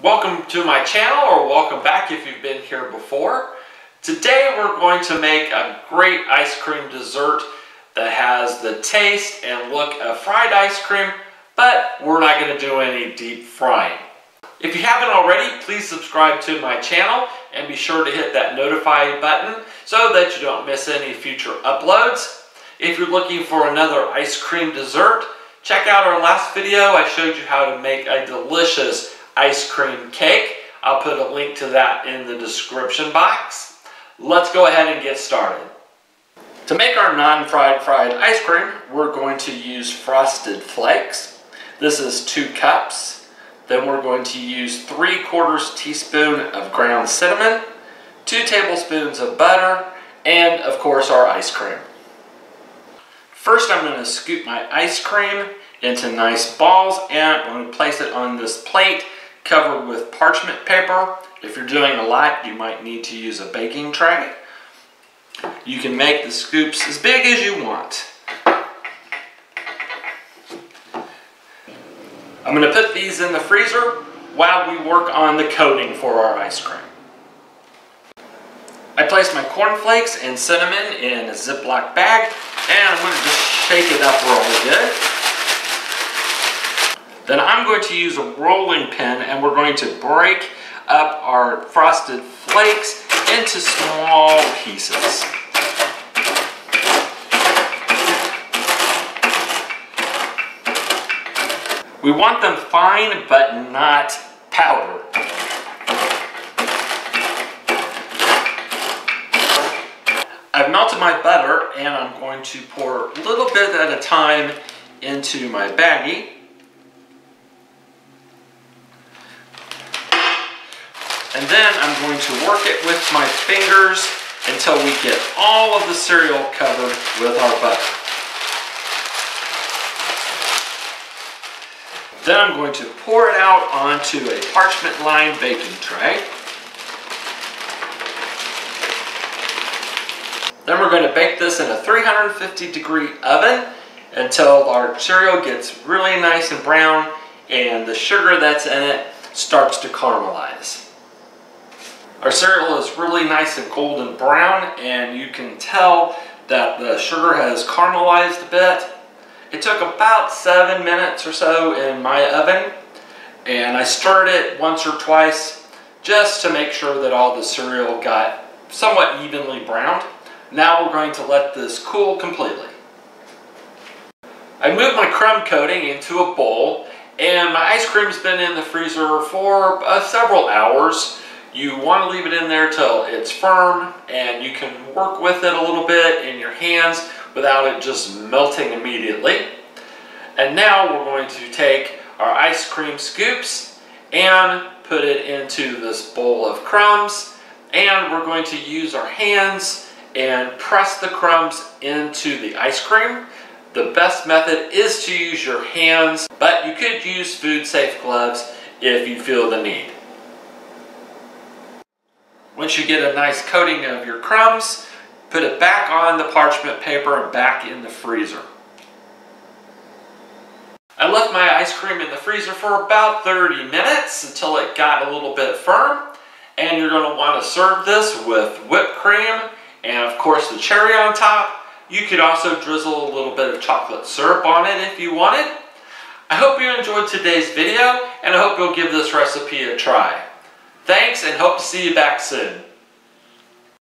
Welcome to my channel, or welcome back if you've been here before. Today we're going to make a great ice cream dessert that has the taste and look of fried ice cream, but we're not going to do any deep frying. If you haven't already, please subscribe to my channel and be sure to hit that notify button so that you don't miss any future uploads. If you're looking for another ice cream dessert, check out our last video. I showed you how to make a delicious ice cream cake. I'll put a link to that in the description box. Let's go ahead and get started. To make our non-fried ice cream, we're going to use Frosted Flakes. This is 2 cups. Then we're going to use 3/4 teaspoon of ground cinnamon, 2 tablespoons of butter, and of course our ice cream. First, I'm going to scoop my ice cream into nice balls and I'm going to place it on this plate covered with parchment paper. If you're doing a lot, you might need to use a baking tray. You can make the scoops as big as you want. I'm going to put these in the freezer while we work on the coating for our ice cream. I placed my cornflakes and cinnamon in a Ziploc bag, and I'm going to just shake it up really good. Then I'm going to use a rolling pin and we're going to break up our Frosted Flakes into small pieces. We want them fine but not powder. I've melted my butter and I'm going to pour a little bit at a time into my baggie. And then I'm going to work it with my fingers until we get all of the cereal covered with our butter. Then I'm going to pour it out onto a parchment-lined baking tray. Then we're going to bake this in a 350-degree oven until our cereal gets really nice and brown and the sugar that's in it starts to caramelize. Our cereal is really nice and golden brown, and you can tell that the sugar has caramelized a bit. It took about 7 minutes or so in my oven, and I stirred it once or twice just to make sure that all the cereal got somewhat evenly browned. Now we're going to let this cool completely. I moved my crumb coating into a bowl, and my ice cream's been in the freezer for several hours. You want to leave it in there till it's firm, and you can work with it a little bit in your hands without it just melting immediately. And now we're going to take our ice cream scoops and put it into this bowl of crumbs, and we're going to use our hands and press the crumbs into the ice cream. The best method is to use your hands, but you could use food-safe gloves if you feel the need. Once you get a nice coating of your crumbs, put it back on the parchment paper and back in the freezer. I left my ice cream in the freezer for about 30 minutes until it got a little bit firm. And you're going to want to serve this with whipped cream and of course the cherry on top. You could also drizzle a little bit of chocolate syrup on it if you wanted. I hope you enjoyed today's video, and I hope you'll give this recipe a try. Thanks, and hope to see you back soon.